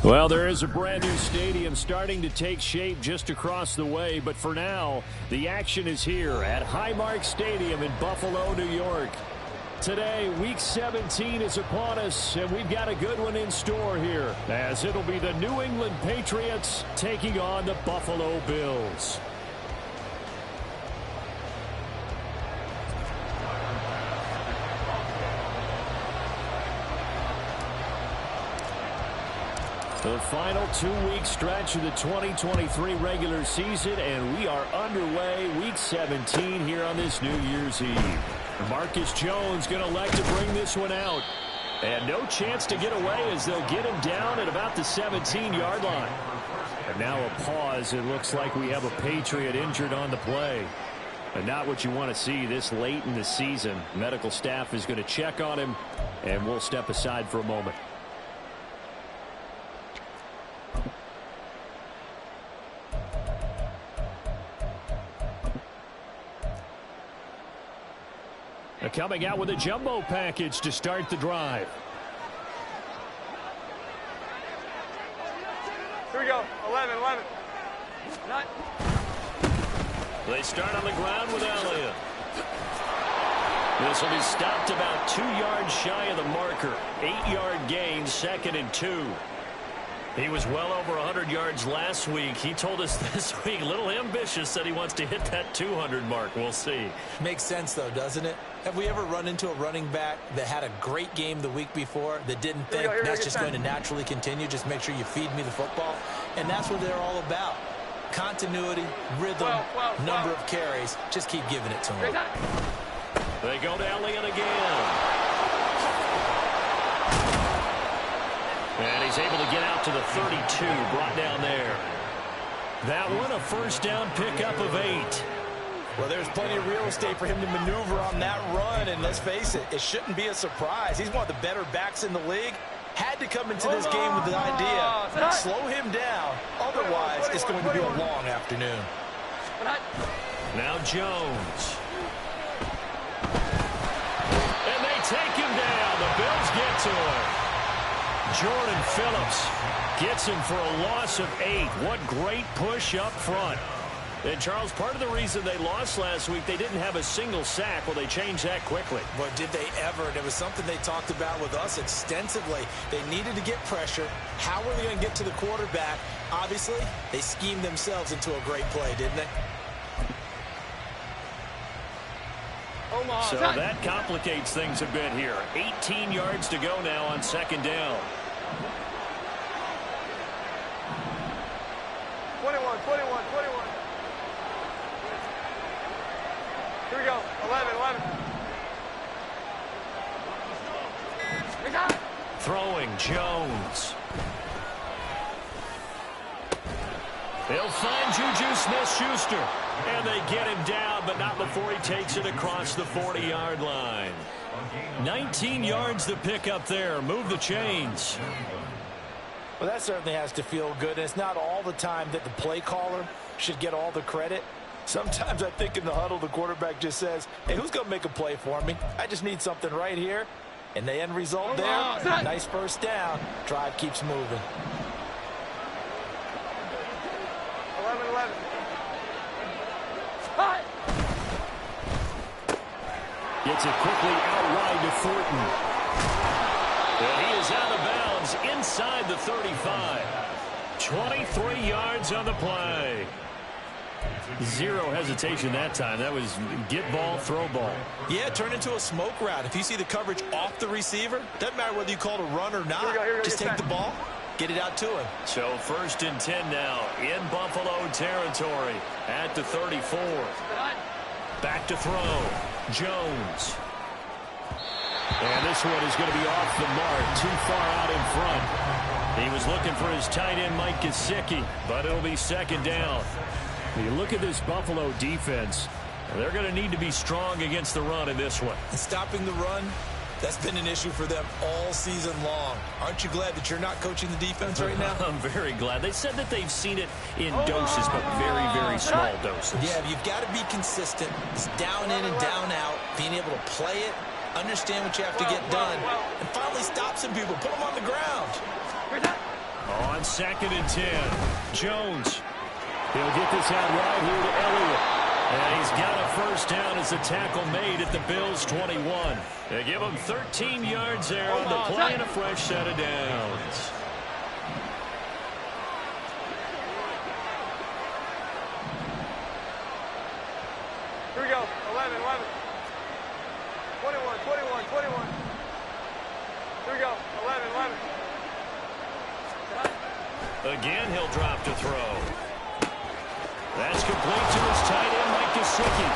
Well, there is a brand new stadium starting to take shape just across the way, but for now, the action is here at Highmark Stadium in Buffalo, New York. Today, Week 17 is upon us, and we've got a good one in store here, as it'll be the New England Patriots taking on the Buffalo Bills. The final 2-week stretch of the 2023 regular season, and we are underway Week 17 here on this New Year's Eve. Marcus Jones going to elect to bring this one out. And no chance to get away as they'll get him down at about the 17-yard line. And now a pause. It looks like we have a Patriot injured on the play. And not what you want to see this late in the season. Medical staff is going to check on him, and we'll step aside for a moment. Coming out with a jumbo package to start the drive. Here we go. 11. Nine. They start on the ground with Elliott. This will be stopped about 2 yards shy of the marker. 8-yard gain, 2nd and 2. He was well over 100 yards last week. He told us this week, a little ambitious, that he wants to hit that 200 mark. We'll see. Makes sense, though, doesn't it? Have we ever run into a running back that had a great game the week before that didn't think that's just going to naturally continue? Just make sure you feed me the football. And that's what they're all about. Continuity, rhythm, number of carries. Just keep giving it to him. They go to Elliott again. And he's able to get out to the 32, brought down there. That one, a first down pickup of 8. Well, there's plenty of real estate for him to maneuver on that run, and let's face it, it shouldn't be a surprise. He's one of the better backs in the league. Had to come into this game with the idea, slow him down, otherwise it's going to be a long afternoon. Now Jones. And they take him down. The Bills get to him. Jordan Phillips gets him for a loss of 8. What great push up front. And, Charles, part of the reason they lost last week, they didn't have a single sack. Well, they changed that quickly. But did they ever? And it was something they talked about with us extensively. They needed to get pressure. How were they going to get to the quarterback? Obviously, they schemed themselves into a great play, didn't they? So that complicates things a bit here. 18 yards to go now on 2nd down. 21. Here we go. 11. Throwing Jones. They'll find Juju Smith-Schuster. And they get him down, but not before he takes it across the 40-yard line. 19 yards to pick up there. Move the chains. Well, that certainly has to feel good. And it's not all the time that the play caller should get all the credit. Sometimes I think in the huddle, the quarterback just says, hey, who's going to make a play for me? I just need something right here. And the end result there, nice first down. Drive keeps moving. 11. Gets it quickly out wide to Thornton. And he is out of bounds inside the 35. 23 yards on the play. Zero hesitation that time. That was get ball, throw ball. Yeah, turn into a smoke route. If you see the coverage off the receiver, doesn't matter whether you call it a run or not. Here we go, just take the ball, get it out to him. So 1st and 10 now in Buffalo territory at the 34. Back to throw. Jones. And this one is going to be off the mark, too far out in front. He was looking for his tight end, Mike Gesicki, but it'll be 2nd down. You look at this Buffalo defense, they're going to need to be strong against the run in this one. And stopping the run, that's been an issue for them all season long. Aren't you glad that you're not coaching the defense right now? I'm very glad. They said that they've seen it in doses, but very, very small doses. Yeah, you've got to be consistent. It's down in and down out, being able to play it, understand what you have to get done, and finally stop some people, put them on the ground. On 2nd and 10, Jones. He'll get this out right here to Elliott. And he's got a 1st down as the tackle made at the Bills' 21. They give him 13 yards there on the play and a fresh set of downs. Here we go. 11, 11. 21, 21, 21. Here we go. 11, 11. Again, he'll drop to throw. That's complete to his tight end, Mike Gesicki.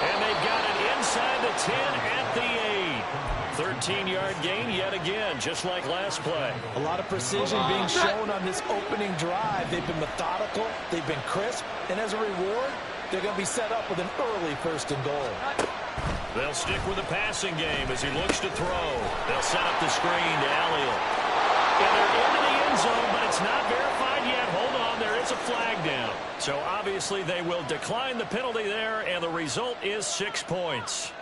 And they've got it inside the 10 at the 8. 13-yard gain yet again, just like last play. A lot of precision being shown on this opening drive. They've been methodical. They've been crisp. And as a reward, they're going to be set up with an early 1st and goal. They'll stick with the passing game as he looks to throw. They'll set up the screen to Elliott. And they're into the end zone, but it's not verified yet. Hold on, there is a flag down. So obviously they will decline the penalty there, and the result is 6 points.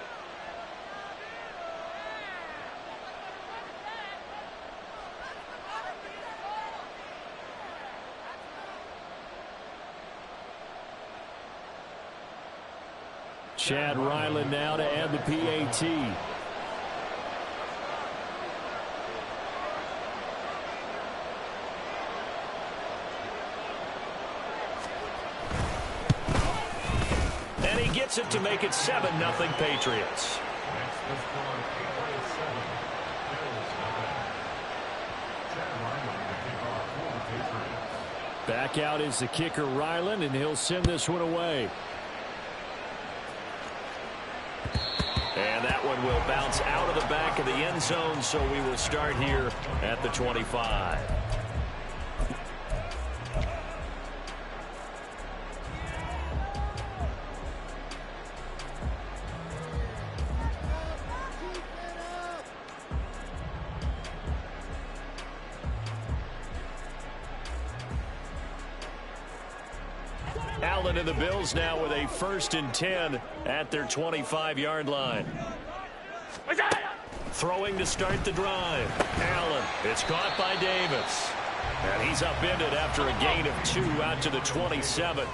Chad Ryland now to add the PAT. And he gets it to make it 7-0 Patriots. Back out is the kicker Ryland, and he'll send this one away. And that one will bounce out of the back of the end zone, so we will start here at the 25. Allen and the Bills now with a 1st and 10 at their 25-yard line. Throwing to start the drive. Allen. It's caught by Davis. And he's upended after a gain of 2 out to the 27.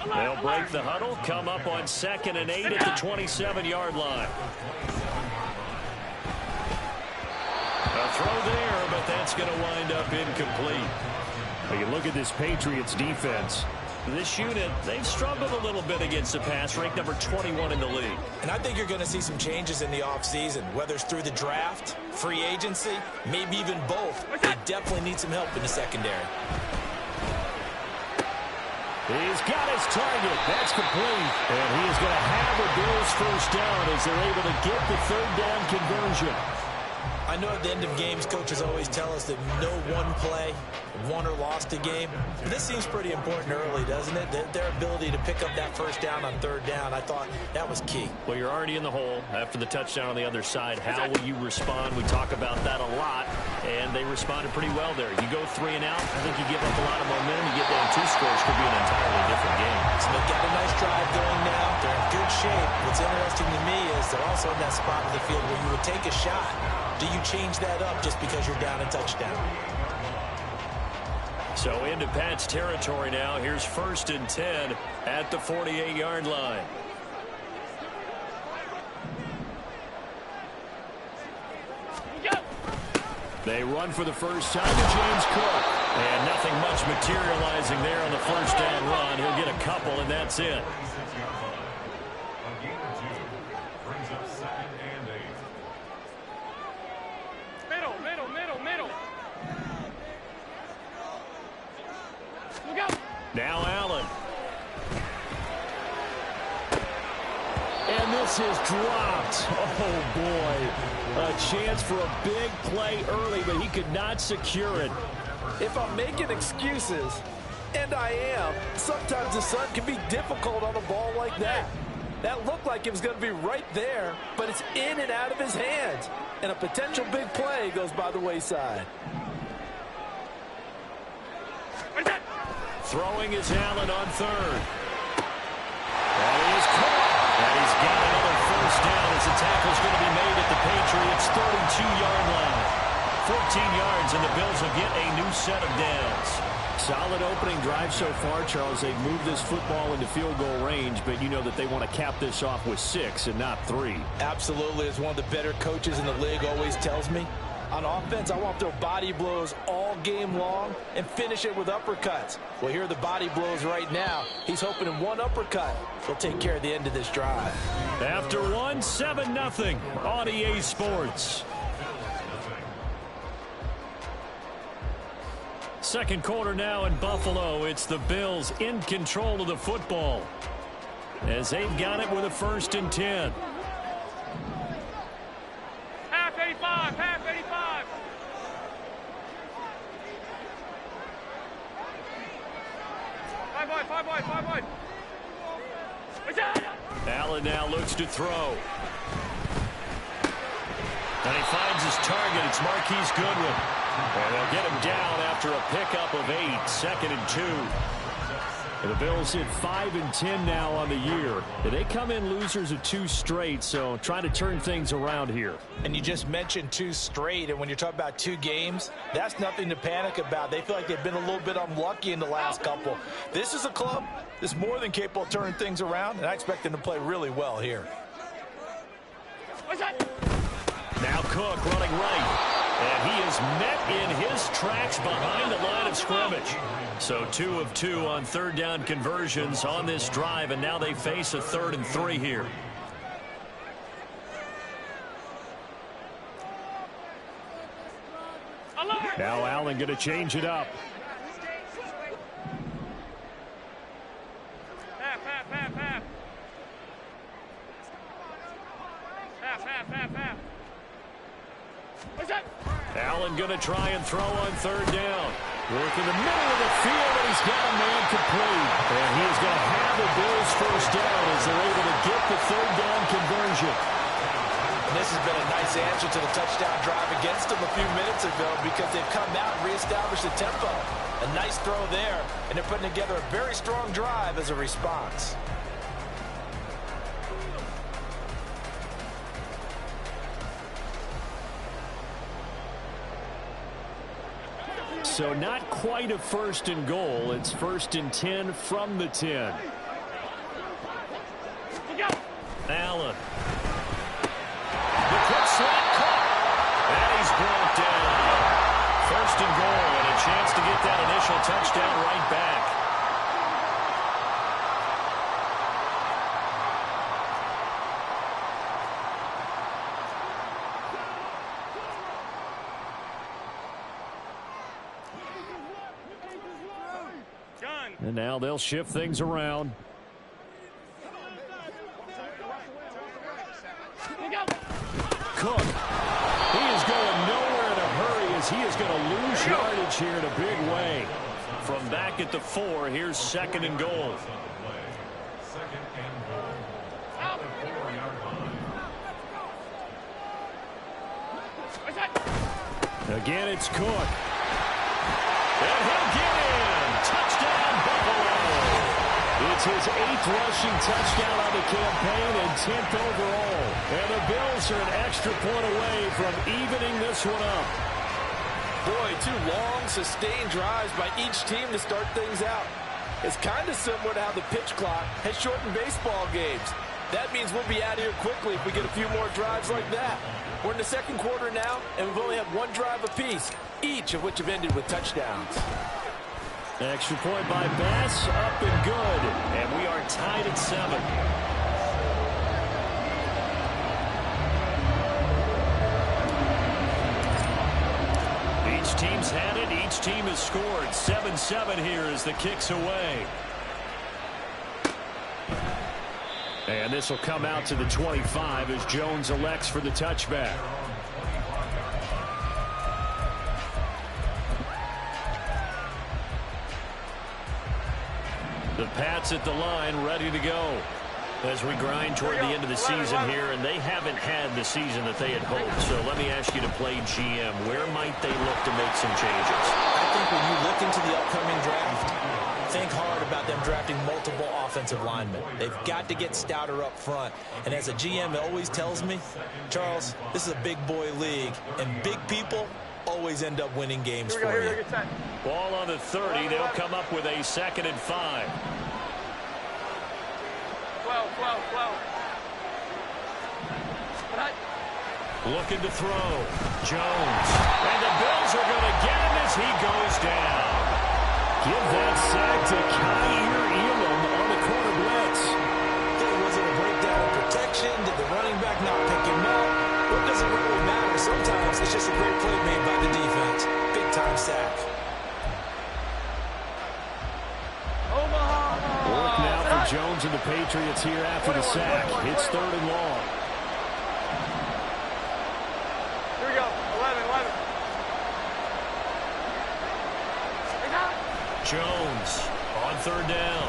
They'll break the huddle, come up on 2nd and 8 at the 27-yard line. A throw there, but that's going to wind up incomplete. Well, you look at this Patriots defense. This unit, they've struggled a little bit against the pass, ranked number 21 in the league. And I think you're going to see some changes in the offseason, whether it's through the draft, free agency, maybe even both. They definitely need some help in the secondary. He's got his target. That's complete. And he is going to have the Bills' 1st down as they're able to get the 3rd down conversion. I know at the end of games, coaches always tell us that no one play won or lost a game. But this seems pretty important early, doesn't it? Their ability to pick up that 1st down on 3rd down, I thought that was key. Well, you're already in the hole after the touchdown on the other side. How will you respond? We talk about that a lot, and they responded pretty well there. You go 3 and out, I think you give up a lot of momentum. You get down 2 scores, could be an entirely different game. So they've got a nice drive going now. They're in good shape. What's interesting to me is they're also in that spot of the field where you would take a shot. Do you change that up just because you're down a touchdown? So into Pat's territory now. Here's 1st and 10 at the 48-yard line. They run for the first time to James Cook. And nothing much materializing there on the first down run. He'll get a couple, and that's it. Now Allen. And this is dropped. Oh, boy. A chance for a big play early, but he could not secure it. If I'm making excuses, and I am, sometimes the sun can be difficult on a ball like that. That looked like it was going to be right there, but it's in and out of his hands. And a potential big play goes by the wayside. Throwing is Allen on third. That is caught. And he's got another first down as the tackle's going to be made at the Patriots' 32-yard line. 14 yards, and the Bills will get a new set of downs. Solid opening drive so far, Charles. They've moved this football into field goal range, but you know that they want to cap this off with 6 and not 3. Absolutely. As one of the better coaches in the league always tells me, on offense, I want to throw body blows all game long and finish it with uppercuts. Well, here are the body blows right now. He's hoping in one uppercut will take care of the end of this drive. After one, 7-0 on EA Sports. Second quarter now in Buffalo. It's the Bills in control of the football as they've got it with a 1st and 10. Half 85, half 85. Five wide. Allen now looks to throw. And he finds his target. It's Marquise Goodwin. And they'll get him down after a pickup of 8. 2nd and 2. And the Bills hit 5 and 10 now on the year. They come in losers of 2 straight, so trying to turn things around here. And you just mentioned 2 straight, and when you're talking about 2 games, that's nothing to panic about. They feel like they've been a little bit unlucky in the last couple. This is a club that's more than capable of turning things around, and I expect them to play really well here. Now Cook running right. And he is met in his tracks behind the line of scrimmage. So 2 of 2 on 3rd down conversions on this drive, and now they face a 3rd and 3 here. Now Allen going to change it up. Half. Allen going to try and throw on 3rd down. Work in the middle of the field, and he's got a man complete. And he is going to have the Bills' 1st down as they're able to get the 3rd down conversion. And this has been a nice answer to the touchdown drive against them a few minutes ago because they've come out and reestablished the tempo. A nice throw there, and they're putting together a very strong drive as a response. So not quite a 1st and goal. It's 1st and 10 from the 10. Allen. The quick slot caught. And he's brought down. 1st and goal, and a chance to get that initial touchdown right back. And now they'll shift things around. Cook. He is going nowhere in a hurry as he is going to lose yardage here in a big way. From back at the 4, here's 2nd and goal. Again, it's Cook. And he'll get in. Touchdown, Buffalo. It's his 8th rushing touchdown on the campaign and 10th overall. And the Bills are an extra point away from evening this one up. Boy, 2 long, sustained drives by each team to start things out. It's kind of similar to how the pitch clock has shortened baseball games. That means we'll be out of here quickly if we get a few more drives like that. We're in the 2nd quarter now, and we've only had 1 drive apiece. each of which have ended with touchdowns. Extra point by Bass, up and good. And we are tied at 7. Each team's had it. Each team has scored. 7-7 here as the kick's away. And this will come out to the 25 as Jones elects for the touchback. The Pats at the line, ready to go. As we grind toward the end of the season here, and they haven't had the season that they had hoped. So let me ask you to play GM. Where might they look to make some changes? I think when you look into the upcoming draft, think hard about them drafting multiple offensive linemen. They've got to get stouter up front. And as a GM, it always tells me, Charles, this is a big boy league, and big people always end up winning games for you. Ball on the 30. They'll come up with a 2nd and 5. 12. Looking to throw. Jones. And the Bills are going to get him as he goes down. Give that sack to Kaiir Elam on the corner blitz. Was it a breakdown of protection? Did the running back not pick him up? What does it really matter? Sometimes it's just a great play made by the defense. Big-time sack. Work now for Jones and the Patriots here after the sack. It's 3rd and long. Here we go. 11. Jones on 3rd down.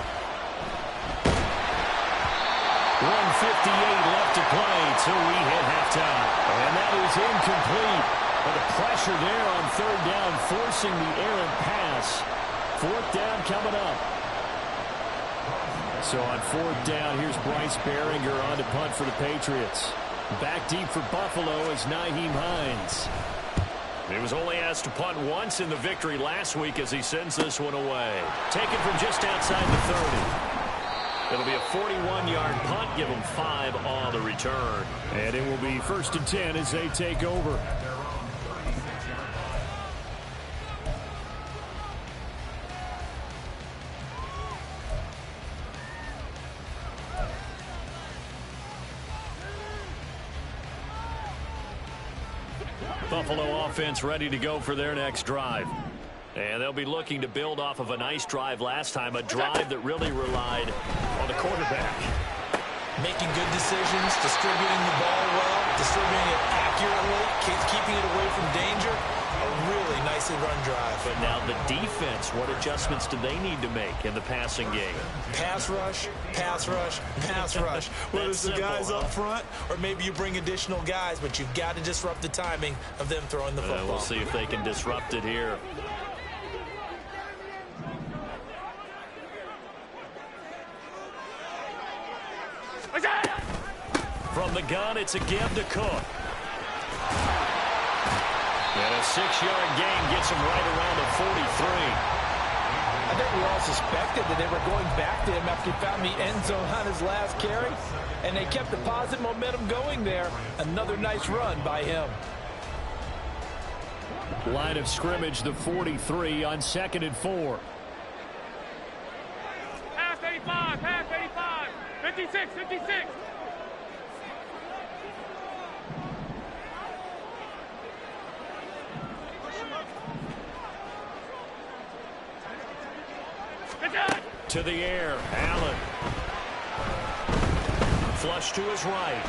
1:58 left to play till we hit halftime. And that is incomplete. But the pressure there on 3rd down, forcing the errant pass. 4th down coming up. So on 4th down, here's Bryce Behringer on to punt for the Patriots. Back deep for Buffalo is Nyheim Hines. He was only asked to punt once in the victory last week as he sends this one away. Taken from just outside the 30. It'll be a 41-yard punt. Give them 5 on the return. And it will be 1st and 10 as they take over. Buffalo offense ready to go for their next drive. And they'll be looking to build off of a nice drive last time, a drive that really relied on the quarterback. Making good decisions, distributing the ball well, distributing it accurately, keeping it away from danger. A really nicely run drive. But now the defense, what adjustments do they need to make in the passing game? Pass rush, pass rush, pass rush. Whether it's the guys up front or maybe you bring additional guys, but you've got to disrupt the timing of them throwing the football. We'll see if they can disrupt it here. From the gun, it's a give to Cook. And a 6-yard gain gets him right around the 43. I think we all suspected that they were going back to him after he found the end zone on his last carry. And they kept the positive momentum going there. Another nice run by him. Line of scrimmage, the 43 on 2nd and 4. Pass 85, 56. To the air, Allen. Flush to his right.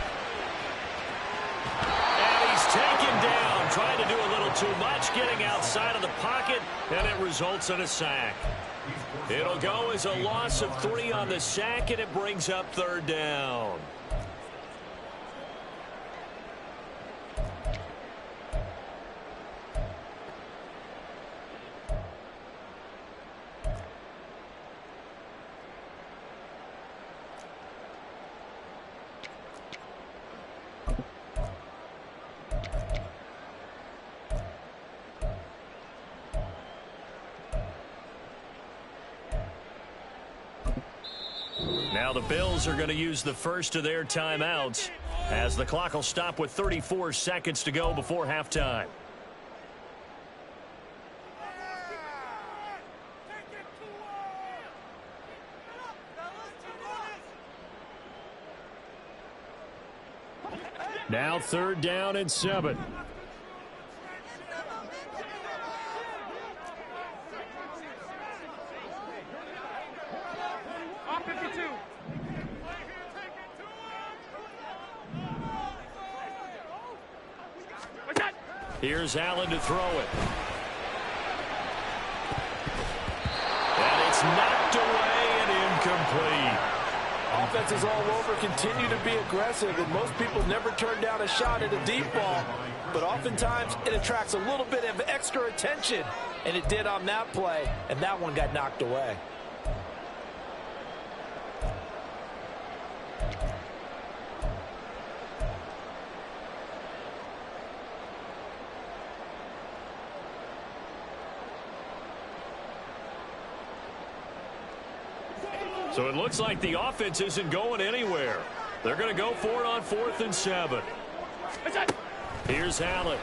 And he's taken down, trying to do a little too much, getting outside of the pocket, and it results in a sack. It'll go as a loss of 3 on the sack, and it brings up 3rd down. Now the Bills are going to use the first of their timeouts as the clock will stop with 34 seconds to go before halftime. Now 3rd down and 7. Here's Allen to throw it. And it's knocked away and incomplete. Offenses all over continue to be aggressive, and most people never turn down a shot at a deep ball. But oftentimes, it attracts a little bit of extra attention, and it did on that play, and that one got knocked away. So it looks like the offense isn't going anywhere. They're going to go for it on 4th and 7. Here's Allen.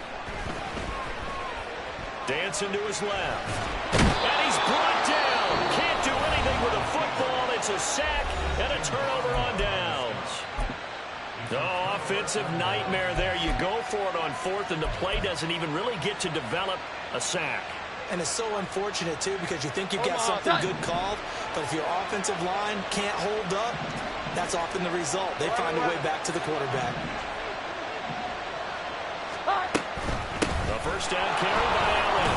Dancing to his left. And he's brought down. Can't do anything with a football. It's a sack and a turnover on downs. Oh, offensive nightmare there. You go for it on 4th, and the play doesn't even really get to develop a sack. And it's so unfortunate, too, because you think you've got something good called, but if your offensive line can't hold up, that's often the result. They find a way back to the quarterback. The first down carry by Allen.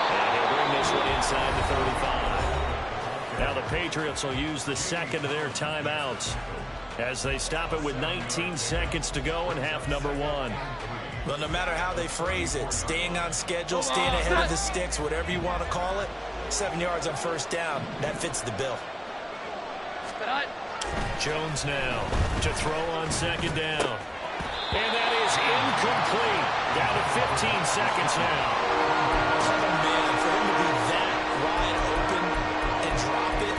And he'll bring this one inside the 35. Now the Patriots will use the second of their timeouts as they stop it with 19 seconds to go in half number 1. Well, no matter how they phrase it, staying on schedule, staying ahead of the sticks, whatever you want to call it, 7 yards on first down, that fits the bill. Jones now to throw on 2nd down. And that is incomplete. Down to 15 seconds now. Oh, man, for him to be that wide open and drop it,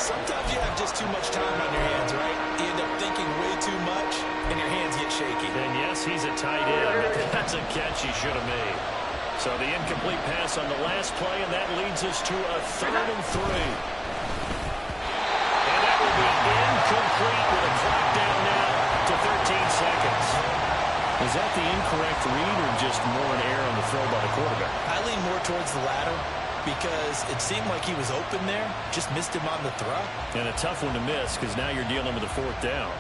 sometimes you have just too much time on your hands, right? You end up thinking way too much, and your hands get shaky. And yes, he's a tight end, but that's a catch he should have made. So the incomplete pass on the last play, and that leads us to a 3rd and 3. And that will be incomplete with a clock down now to 13 seconds. Is that the incorrect read or just more an error on the throw by the quarterback? I lean more towards the latter because it seemed like he was open there, just missed him on the throw. And a tough one to miss because now you're dealing with a 4th down.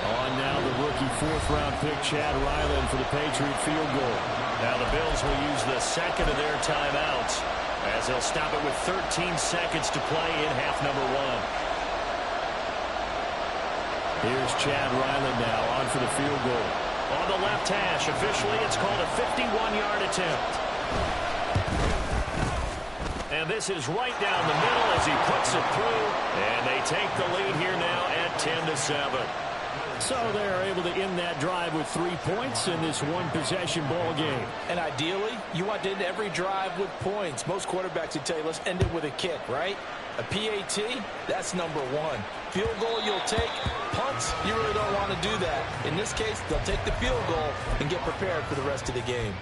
On now the rookie 4th-round pick, Chad Ryland, for the Patriot field goal. Now the Bills will use the second of their timeouts as they'll stop it with 13 seconds to play in half number 1. Here's Chad Ryland now on for the field goal. On the left hash, officially it's called a 51-yard attempt. And this is right down the middle as he puts it through. And they take the lead here now at 10-7. So they're able to end that drive with 3 points in this one-possession ball game. And ideally, you want to end every drive with points. Most quarterbacks would tell you, let's end it with a kick, right? A PAT, that's number 1. Field goal you'll take. Punts, you really don't want to do that. In this case, they'll take the field goal and get prepared for the rest of the game.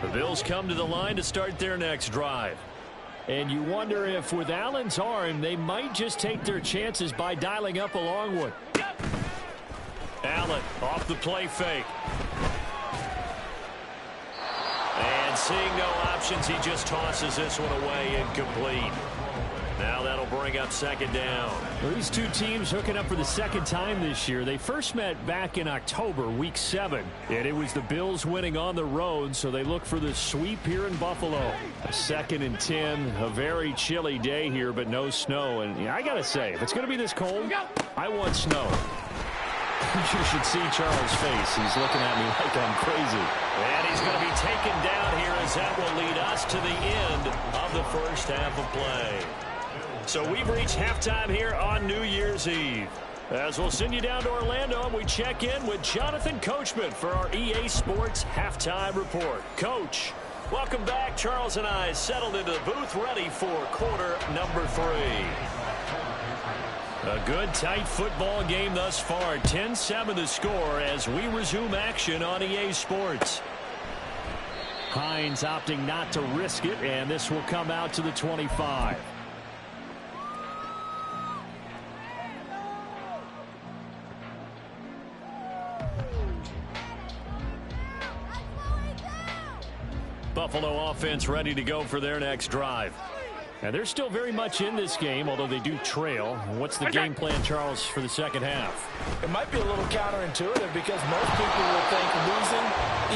The Bills come to the line to start their next drive. And you wonder if with Allen's arm, they might just take their chances by dialing up a long one. Allen off the play fake. And seeing no options, he just tosses this one away incomplete. Now that'll bring up 2nd down. Well, these two teams hooking up for the 2nd time this year. They first met back in October, week 7. And it was the Bills winning on the road, so they look for the sweep here in Buffalo. 2nd and 10, a very chilly day here, but no snow. And yeah, I got to say, if it's going to be this cold, I want snow. You should see Charles' face. He's looking at me like I'm crazy. And he's going to be taken down here as that will lead us to the end of the first half of play. So we've reached halftime here on New Year's Eve. As we'll send you down to Orlando, and we check in with Jonathan Coachman for our EA Sports Halftime Report. Coach, welcome back. Charles and I settled into the booth ready for quarter number 3. A good, tight football game thus far. 10-7 the score as we resume action on EA Sports. Hines opting not to risk it, and this will come out to the 25. Buffalo offense ready to go for their next drive. And they're still very much in this game, although they do trail. What's the game plan, Charles, for the second half? It might be a little counterintuitive because most people will think losing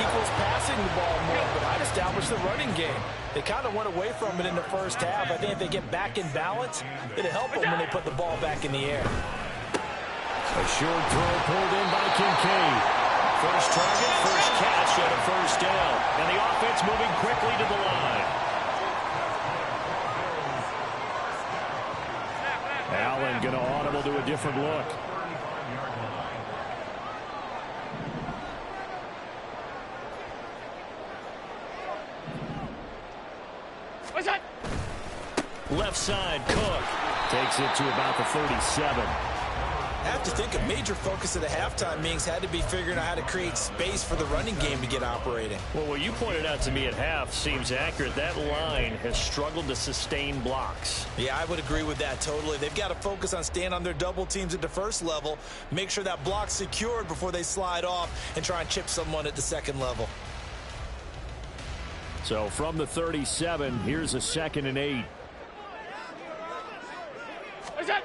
equals passing the ball more, but I'd establish the running game. They kind of went away from it in the first half. I think if they get back in balance, it'll help them when they put the ball back in the air. A short throw pulled in by Kincaid. First target, first catch, and a first down. And the offense moving quickly to the line. Allen going to audible to a different look. What's that? Left side, Cook takes it to about the 37. I have to think a major focus of the halftime meetings had to be figuring out how to create space for the running game to get operating. Well, what you pointed out to me at half seems accurate. That line has struggled to sustain blocks. Yeah, I would agree with that totally. They've got to focus on staying on their double teams at the first level, make sure that block's secured before they slide off, and try and chip someone at the second level. So from the 37, here's a 2nd and 8. What's that?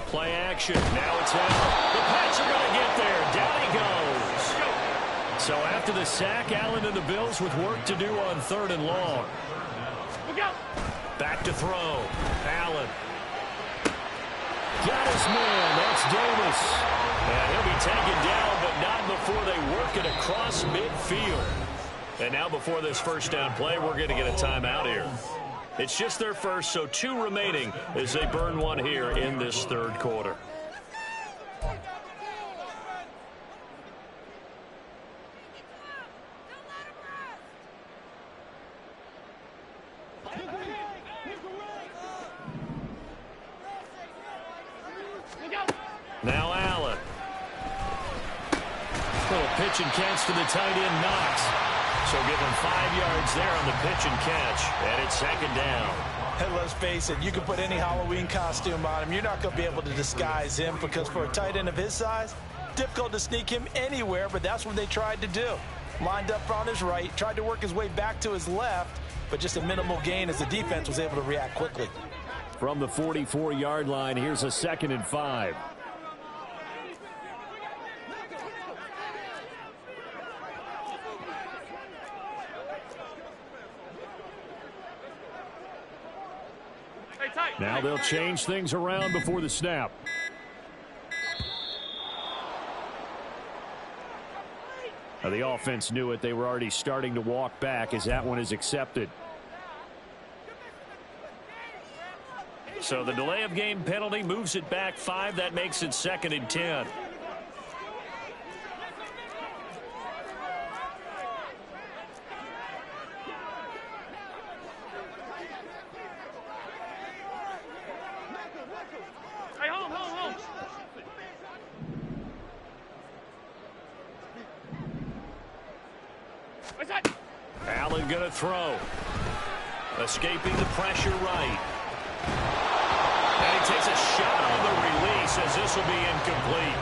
Play action. Now it's out. The Pats are going to get there. Down he goes. So after the sack, Allen and the Bills with work to do on 3rd and long. Look out. Back to throw. Allen. Got his man. That's Davis. And he'll be taken down, but not before they work it across midfield. And now before this first down play, we're going to get a timeout here. It's just their first, so 2 remaining as they burn one here in this 3rd quarter. Now Allen. Little pitch and catch to the tight end, Knox. So give him 5 yards there on the pitch and catch, and it's 2nd down. And let's face it, you can put any Halloween costume on him. You're not going to be able to disguise him because for a tight end of his size, difficult to sneak him anywhere, but that's what they tried to do. Lined up on his right, tried to work his way back to his left, but just a minimal gain as the defense was able to react quickly. From the 44-yard line, here's a 2nd and 5. Now they'll change things around before the snap. Now the offense knew it. They were already starting to walk back as that one is accepted. So the delay of game penalty moves it back 5. That makes it 2nd and 10. Allen going to throw. Escaping the pressure right. And he takes a shot on the release as this will be incomplete.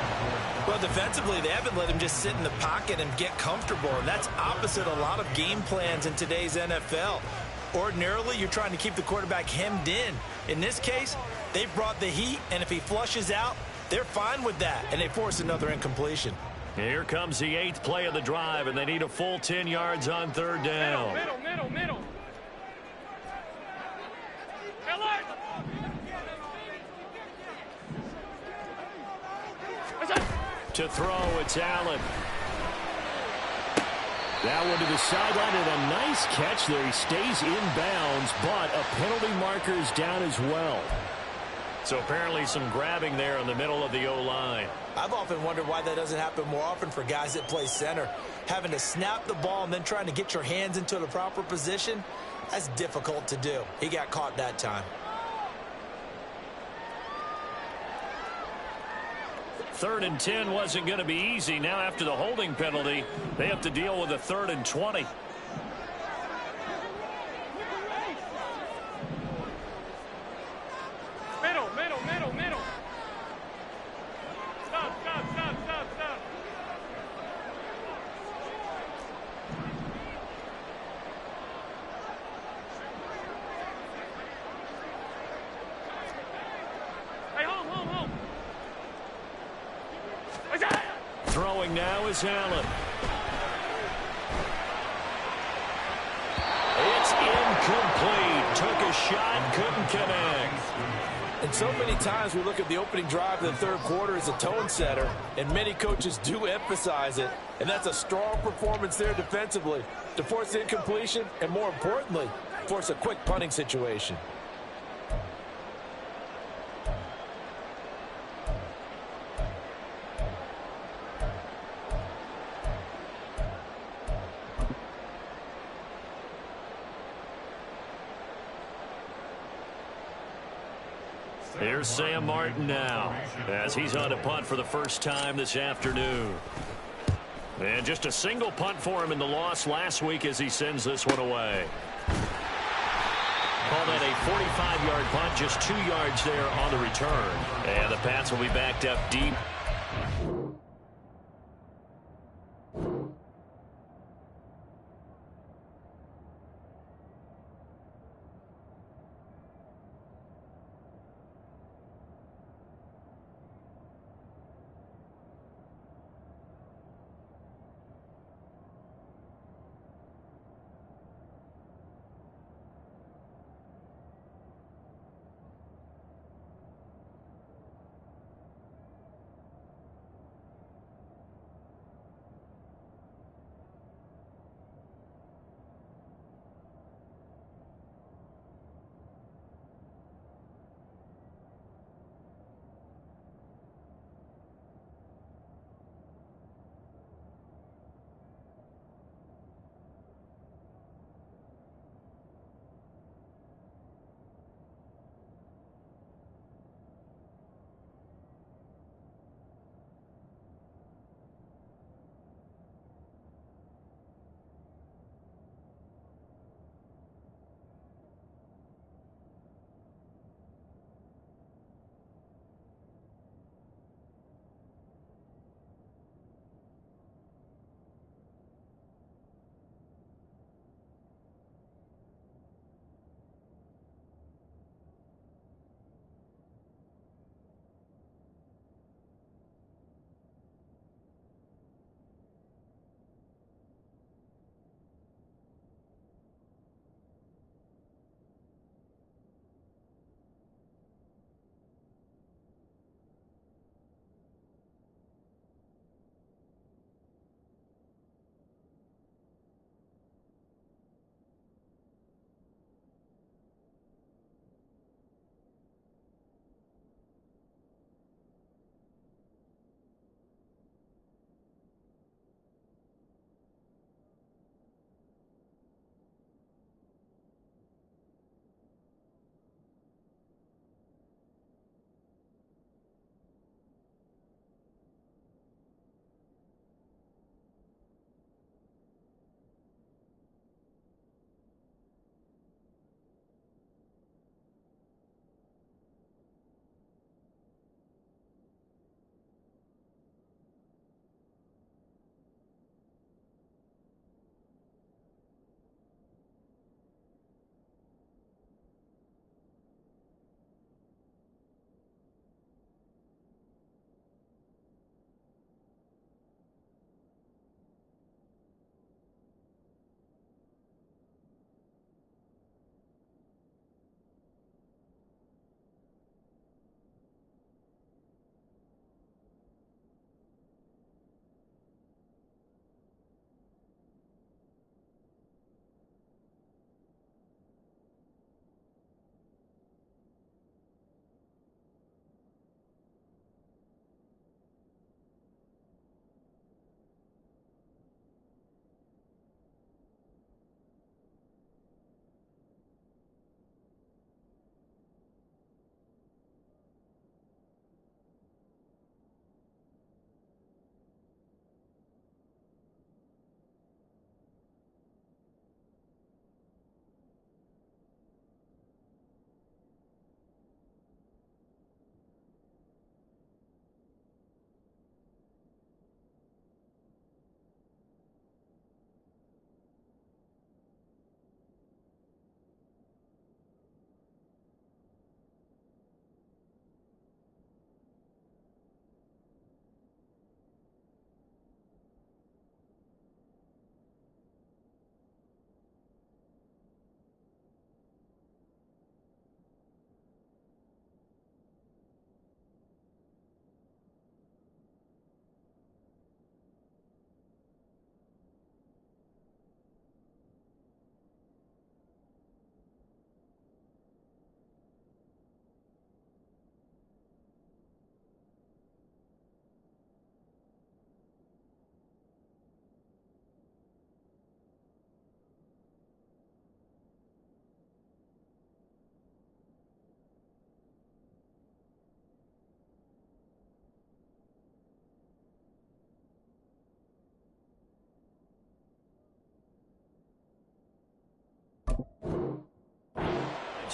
Well, defensively, they haven't let him just sit in the pocket and get comfortable, and that's opposite a lot of game plans in today's NFL. Ordinarily, you're trying to keep the quarterback hemmed in. In this case, they've brought the heat, and if he flushes out, they're fine with that, and they force another incompletion. Here comes the 8th play of the drive, and they need a full 10 yards on 3rd down. Middle. To throw, it's Allen. That one to the sideline, and a nice catch there. He stays in bounds, but a penalty marker is down as well. So apparently some grabbing there in the middle of the O-line. I've often wondered why that doesn't happen more often for guys that play center. Having to snap the ball and then trying to get your hands into the proper position, that's difficult to do. He got caught that time. 3rd and 10 wasn't going to be easy. Now after the holding penalty, they have to deal with a 3rd and 20. Throwing now is Allen. It's incomplete. Took a shot, couldn't connect. And so many times we look at the opening drive of the third quarter as a tone setter, and many coaches do emphasize it. And that's a strong performance there defensively to force the incompletion and, more importantly, force a quick punting situation. Here's Sam Martin now as he's on to punt for the first time this afternoon. And just a single punt for him in the loss last week as he sends this one away. Call that a 45-yard punt, just 2 yards there on the return. And the Pats will be backed up deep.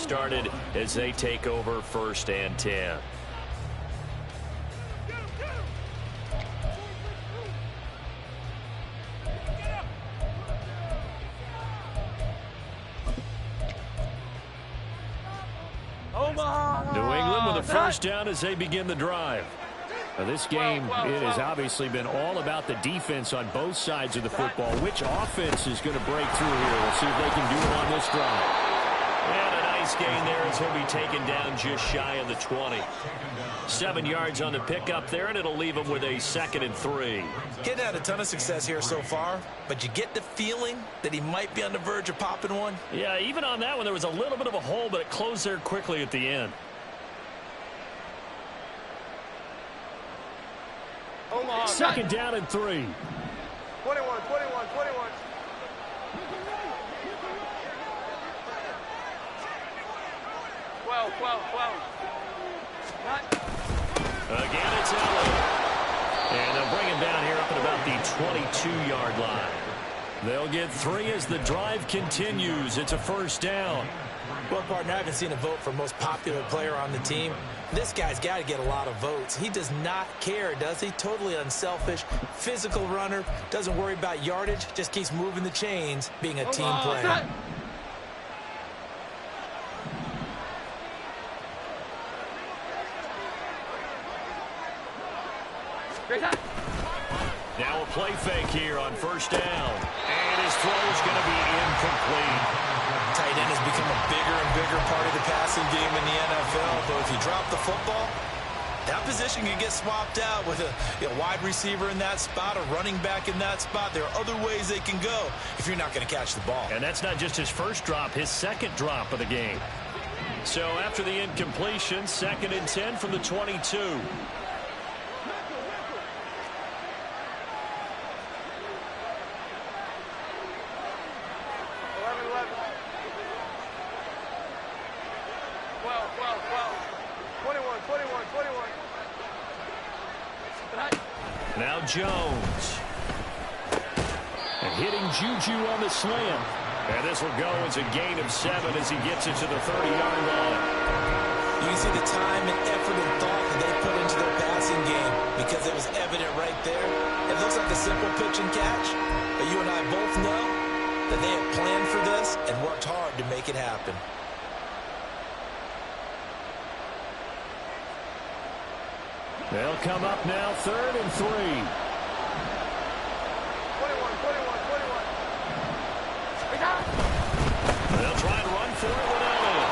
started as they take over 1st and 10. New England with a first down as they begin the drive. Now this game, it has obviously been all about the defense on both sides of the football. Which offense is going to break through here? We'll see if they can do it on this drive. And a nice gain there as he'll be taken down just shy of the 20. 7 yards on the pickup there, and it'll leave him with a 2nd and 3. Getting had a ton of success here so far, but you get the feeling that he might be on the verge of popping one. Yeah, even on that one, there was a little bit of a hole, but it closed there quickly at the end. Omaha, 2nd down and 3. 21, 21, 21. Again, it's Elliott. And they'll bring him down here up at about the 22-yard line. They'll get 3 as the drive continues. It's a first down. Well, partner, I haven't seen a vote for most popular player on the team. This guy's got to get a lot of votes. He does not care, does he? Totally unselfish, physical runner, doesn't worry about yardage, just keeps moving the chains, being a team player. Now a play fake here on first down. And his throw is going to be incomplete. Tight end has become a bigger and bigger part of the passing game in the NFL. But if you drop the football, that position can get swapped out with a wide receiver in that spot, a running back in that spot. There are other ways they can go if you're not going to catch the ball. And that's not just his first drop, his 2nd drop of the game. So after the incompletion, 2nd and 10 from the 22. 21. Now Jones. And hitting Juju on the slant. And this will go as a gain of 7 as he gets it to the 30-yard line. You can see the time and effort and thought that they put into their passing game because it was evident right there. It looks like a simple pitch and catch, but you and I both know that they have planned for this and worked hard to make it happen. They'll come up now 3rd and 3. 21. They'll try and run for it with Elliott.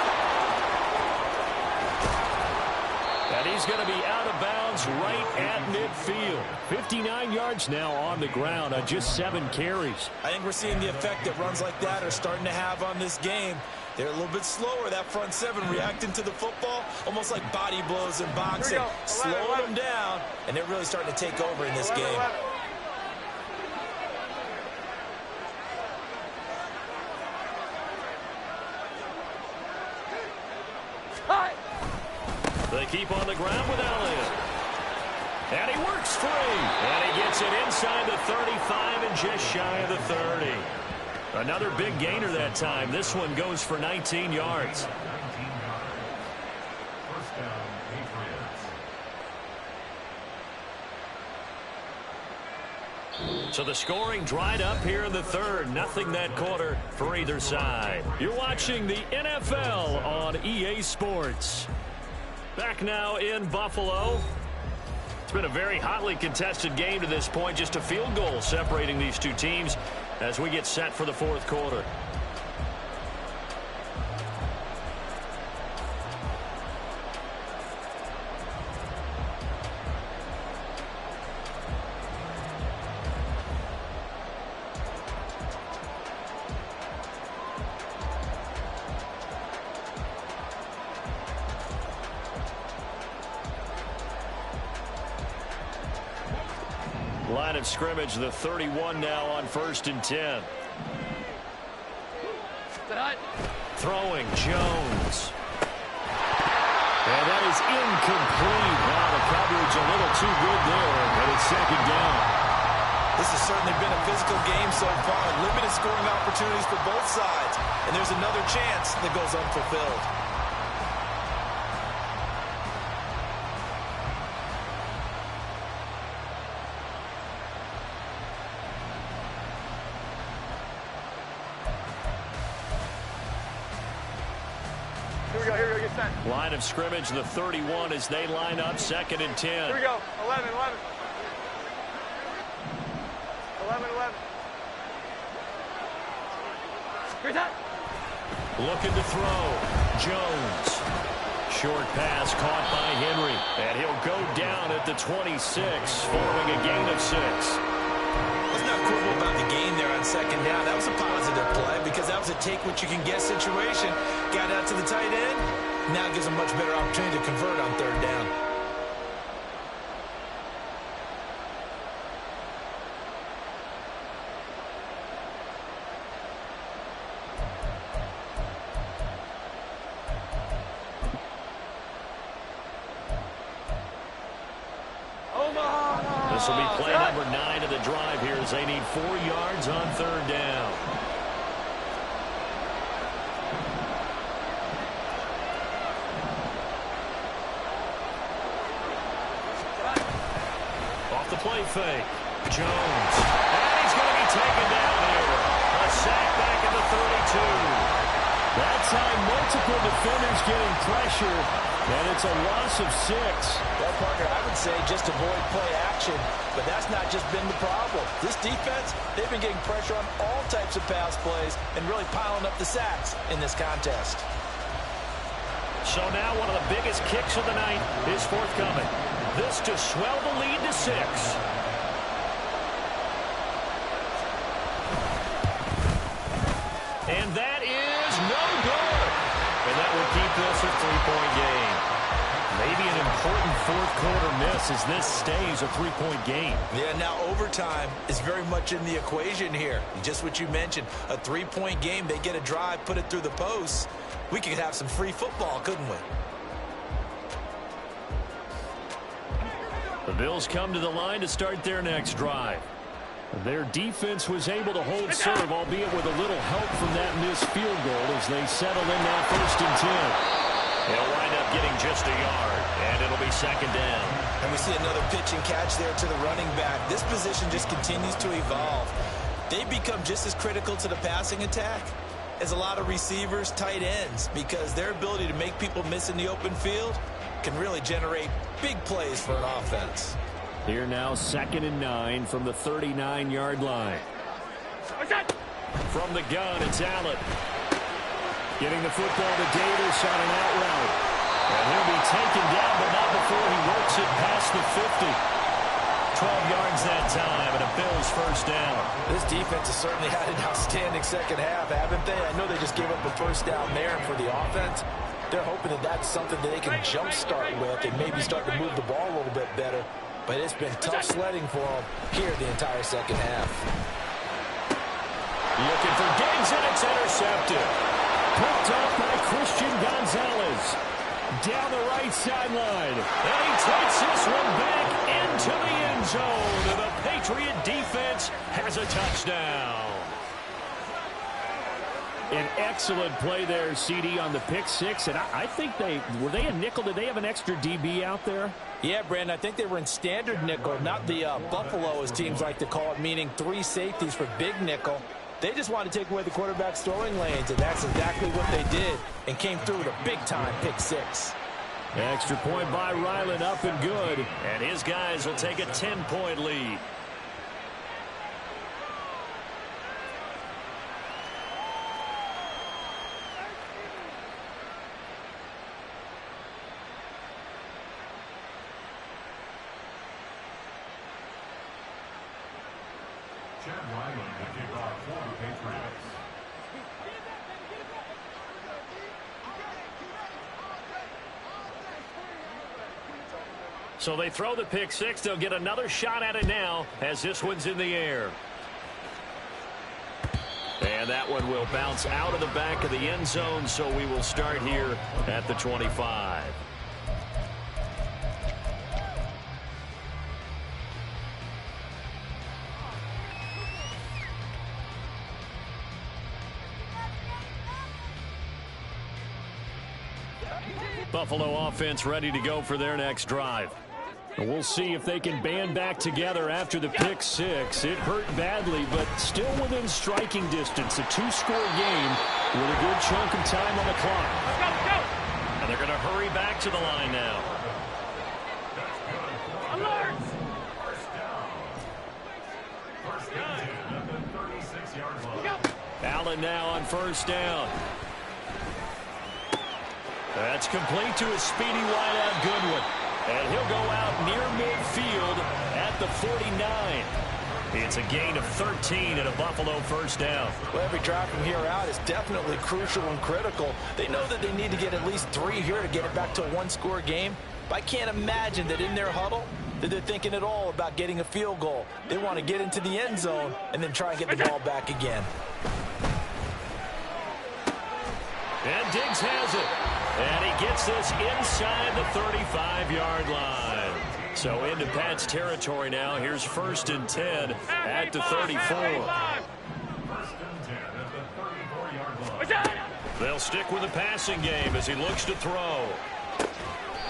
And he's going to be out of bounds right at midfield. 59 yards now on the ground on just 7 carries. I think we're seeing the effect that runs like that are starting to have on this game. They're a little bit slower, that front 7, reacting to the football, almost like body blows in boxing. Slowing them down, and they're really starting to take over in this game. They keep on the ground with Elliott. And he works free. And he gets it inside the 35 and just shy of the 30. Another big gainer that time. This one goes for 19 yards. So the scoring dried up here in the 3rd. Nothing that quarter for either side. You're watching the NFL on EA Sports. Back now in Buffalo. It's been a very hotly contested game to this point. Just a field goal separating these two teams as we get set for the 4th quarter. Line of scrimmage, the 31 now on 1st and 10. Throwing Jones. And that is incomplete. Now the coverage a little too good there, but it's 2nd down. This has certainly been a physical game so far. Limited scoring opportunities for both sides. And there's another chance that goes unfulfilled. Here we go, get set. Line of scrimmage, the 31 as they line up, 2nd and 10. Here we go, 11. 11. Here's that. Looking to throw. Jones. Short pass caught by Henry. And he'll go down at the 26, forming a gain of 6. Let's not quibble about the gain there on 2nd down. That was a positive play because that was a take-what-you-can-get situation. Got out to the tight end. Now gives a much better opportunity to convert on 3rd down. This will be play number 9 of the drive here as they need 4 yards on 3rd down. Off the play fake. Jones. And he's going to be taken down here. A sack back at the 32. That time, multiple defenders getting pressure, and it's a loss of 6. Well, partner, I would say just avoid play action, but that's not just been the problem. This defense, they've been getting pressure on all types of pass plays and really piling up the sacks in this contest. So now one of the biggest kicks of the night is forthcoming. This to swell the lead to 6. And that is no good. And that will keep this a 3-point game. Maybe an important fourth-quarter miss as this stays a 3-point game. Yeah, now overtime is very much in the equation here. Just what you mentioned, a 3-point game. They get a drive, put it through the posts. We could have some free football, couldn't we? The Bills come to the line to start their next drive. Their defense was able to hold serve, albeit with a little help from that missed field goal as they settle in now 1st and 10. They'll wind up getting just a yard, and it'll be 2nd down. And we see another pitch and catch there to the running back. This position just continues to evolve. They become just as critical to the passing attack as a lot of receivers, tight ends, because their ability to make people miss in the open field can really generate big plays for an offense. Here now 2nd and 9 from the 39-yard line. From the gun, it's Allen. Getting the football to Davis on an out route. And he'll be taken down, but not before he works it past the 50. 12 yards that time, and a Bills 1st down. This defense has certainly had an outstanding 2nd half, haven't they? I know they just gave up a 1st down there, and for the offense, they're hoping that that's something that they can jumpstart with and maybe start to move the ball a little bit better. But it's been tough sledding for them here the entire 2nd half. Looking for Diggs, and it's intercepted. Picked off by Christian Gonzalez. Down the right sideline. And he takes this one back into the end zone. And the Patriot defense has a touchdown. An excellent play there, CD, on the pick 6. And I think were they a nickel? Did they have an extra DB out there? Yeah, Brandon, I think they were in standard nickel, not the Buffalo, as teams like to call it, meaning 3 safeties for big nickel. They just wanted to take away the quarterback's throwing lanes, and that's exactly what they did, and came through with a big-time pick 6. Extra point by Ryland, up and good. And his guys will take a 10-point lead. So they throw the pick 6. They'll get another shot at it now as this one's in the air. And that one will bounce out of the back of the end zone, so we will start here at the 25. Buffalo offense ready to go for their next drive. And we'll see if they can band back together after the pick six. It hurt badly, but still within striking distance. A two-score game with a good chunk of time on the clock. Let's go. And they're going to hurry back to the line now. Alert! Allen now on first down. That's complete to his speedy wideout Goodwin. And he'll go out near midfield at the 49. It's a gain of 13 and a Buffalo first down. Well, every drive from here out is definitely crucial and critical. They know that they need to get at least 3 here to get it back to a one-score game. But I can't imagine that in their huddle that they're thinking at all about getting a field goal. They want to get into the end zone and then try and get the ball back again. And Diggs has it. And he gets this inside the 35-yard line. So into Pat's territory now. Here's first and 10 at the 34. They'll stick with the passing game as he looks to throw.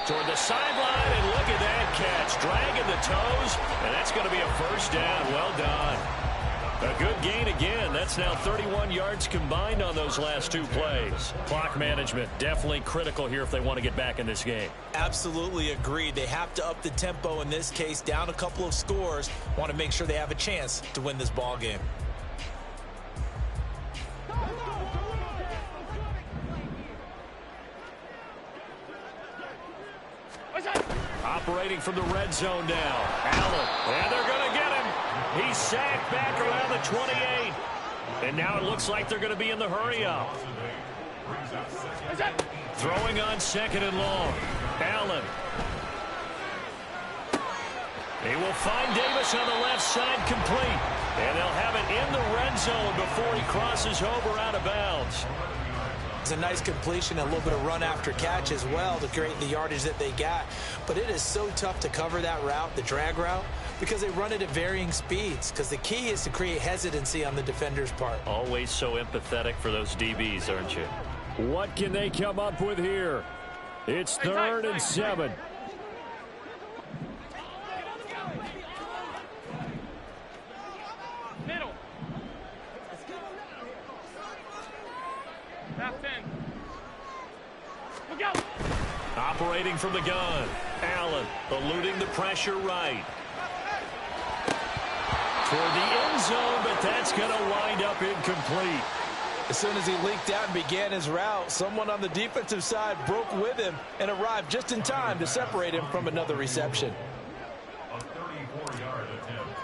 Toward the sideline, and look at that catch. Dragging the toes, and that's going to be a first down. Well done. A good gain again. That's now 31 yards combined on those last 2 plays. Clock management definitely critical here if they want to get back in this game. Absolutely agreed. They have to up the tempo in this case, down a couple of scores. Want to make sure they have a chance to win this ball game. Operating from the red zone now. Allen, and they're going to get him. He's sacked back around the 28. And now it looks like they're going to be in the hurry-up. Throwing on second and long. Allen. He will find Davis on the left side complete. And they'll have it in the red zone before he crosses over out of bounds. It's a nice completion, a little bit of run after catch as well to create the yardage that they got. But it is so tough to cover that route, the drag route, because they run it at varying speeds. Because the key is to create hesitancy on the defender's part. Always so empathetic for those DBs, aren't you? What can they come up with here? It's third and 7. Middle. Left 10. Look out. Operating from the gun. Allen eluding the pressure right. Toward the end zone, but that's going to wind up incomplete. As soon as he leaked out and began his route, someone on the defensive side broke with him and arrived just in time to separate him from another reception. A 34-yard attempt.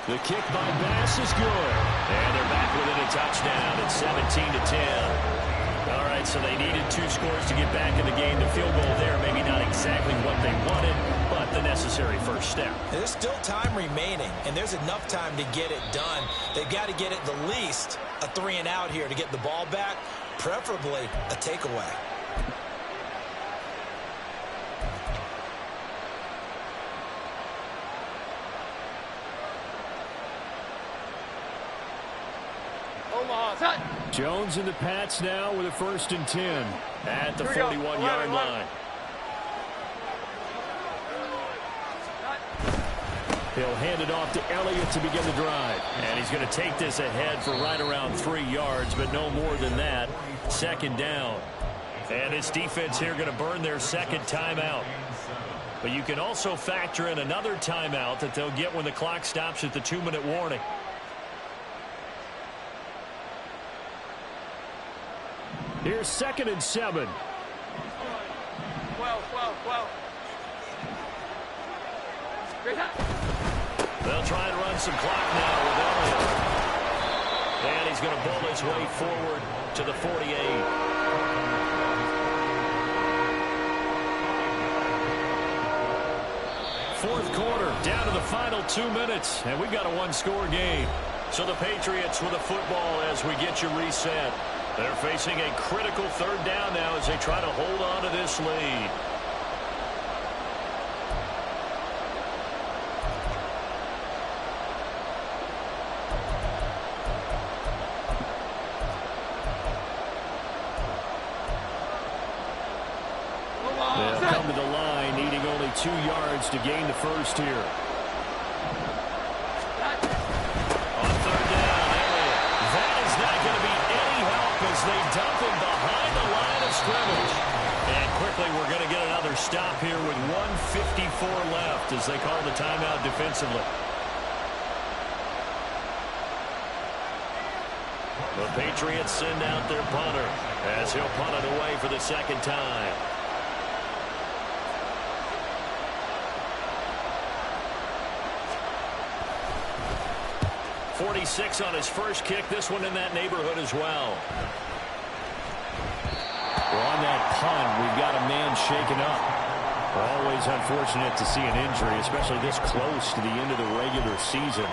The kick by Bass is good. And they're back within a touchdown at 17-10. All right, so they needed 2 scores to get back in the game. The field goal there, maybe not exactly what they wanted, but the necessary first step. There's still time remaining, and there's enough time to get it done. They've got to get at the least a 3-and-out here to get the ball back, preferably a takeaway. Jones and the Pats now with a first and 10 at the 41-yard line. He'll hand it off to Elliott to begin the drive. And he's going to take this ahead for right around 3 yards, but no more than that. Second down. And this defense here going to burn their second timeout. But you can also factor in another timeout that they'll get when the clock stops at the 2-minute warning. Here's second and 7. 12. They'll try and run some clock now with Elliott. And he's going to bull his way forward to the 48. Fourth quarter, down to the final 2 minutes, and we've got a 1-score game. So the Patriots with the football as we get you reset. They're facing a critical third down now as they try to hold on to this lead. 2 yards to gain the first here. On third down, Elliott. That is not going to be any help as they dump him behind the line of scrimmage. And quickly we're going to get another stop here with 1:54 left as they call the timeout defensively. The Patriots send out their punter as he'll punt it away for the second time. .46 on his first kick. This one in that neighborhood as well. Well, on that punt, we've got a man shaken up. Always unfortunate to see an injury, especially this close to the end of the regular season.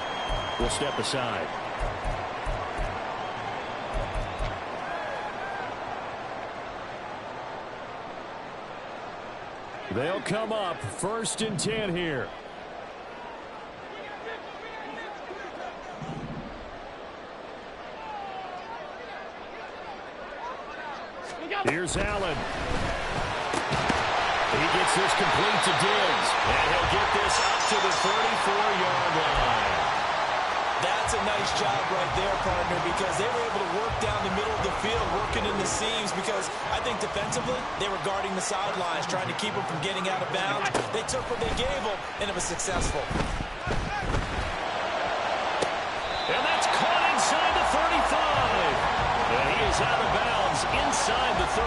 We'll step aside. They'll come up 1st and 10 here. Here's Allen. He gets this complete to Diggs. And he'll get this up to the 34-yard line. That's a nice job right there, partner, because they were able to work down the middle of the field, working in the seams, because I think defensively they were guarding the sidelines, trying to keep them from getting out of bounds. They took what they gave them, and it was successful. And that's caught inside the 35. And he is out of bounds inside the 35.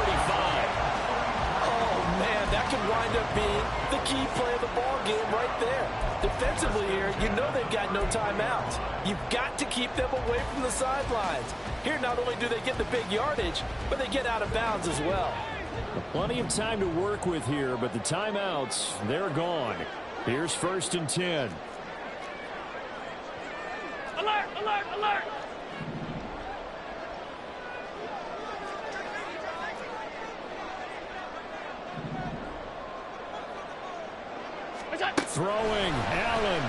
Oh, man, that could wind up being the key play of the ball game right there. Defensively here, you know they've got no timeouts. You've got to keep them away from the sidelines. Here, not only do they get the big yardage, but they get out of bounds as well. Plenty of time to work with here, but the timeouts, they're gone. Here's 1st and 10. Alert, alert, alert! Throwing, Allen.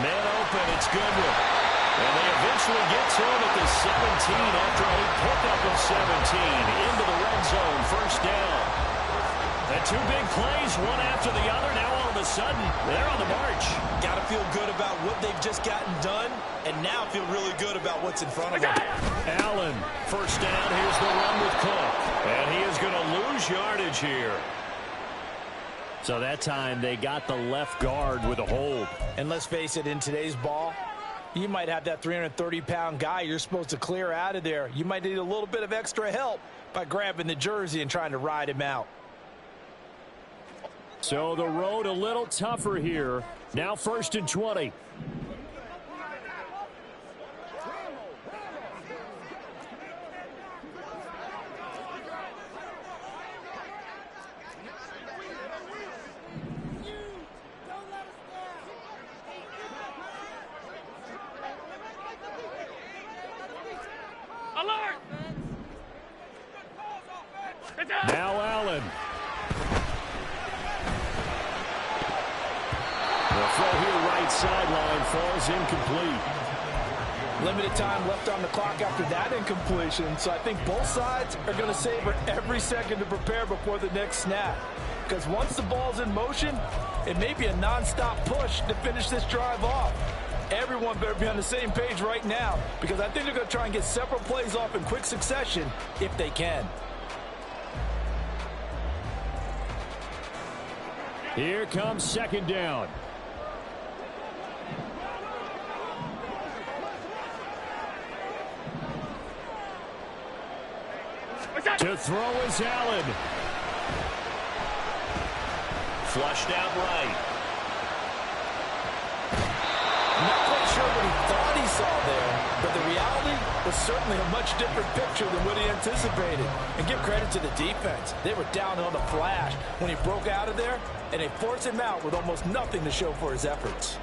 Man open, it's Goodwin. And they eventually get to him at the 17 after a pickup of 17 into the red zone, 1st down. And 2 big plays, one after the other. Now all of a sudden, they're on the march. Got to feel good about what they've just gotten done, and now feel really good about what's in front of them. Allen, 1st down. Here's the run with Cook. And he is going to lose yardage here. So that time they got the left guard with a hold. And let's face it, in today's ball, you might have that 330-pound guy you're supposed to clear out of there. You might need a little bit of extra help by grabbing the jersey and trying to ride him out. So the road a little tougher here. Now 1st and 20. Now Allen. The throw here right sideline falls incomplete. Limited time left on the clock after that incompletion, so I think both sides are going to savor every second to prepare before the next snap. Because once the ball's in motion, it may be a non-stop push to finish this drive off. Everyone better be on the same page right now, because I think they're going to try and get several plays off in quick succession if they can. Here comes 2nd down. To throw is Allen. Flushed out right. Not quite sure what he thought he saw there, but the reality was certainly a much different picture than what he anticipated. And give credit to the defense. They were down on the flash when he broke out of there, and they forced him out with almost nothing to show for his efforts.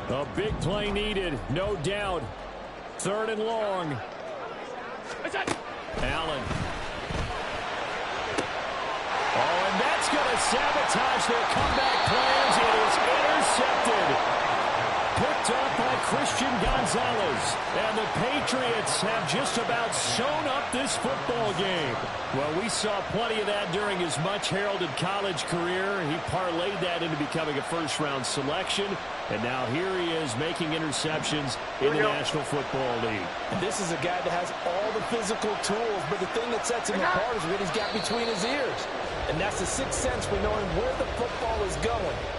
A big play needed, no doubt. 3rd and long. Allen. Oh, and that's going to sabotage their comeback plans. It is intercepted. Picked picked up by Christian Gonzalez. And the Patriots have just about sewn up this football game. Well, we saw plenty of that during his much-heralded college career. He parlayed that into becoming a first-round selection. And now here he is making interceptions in the National Football League. And this is a guy that has all the physical tools, but the thing that sets him apart is what he's got between his ears. And that's the sixth sense for knowing where the football is going.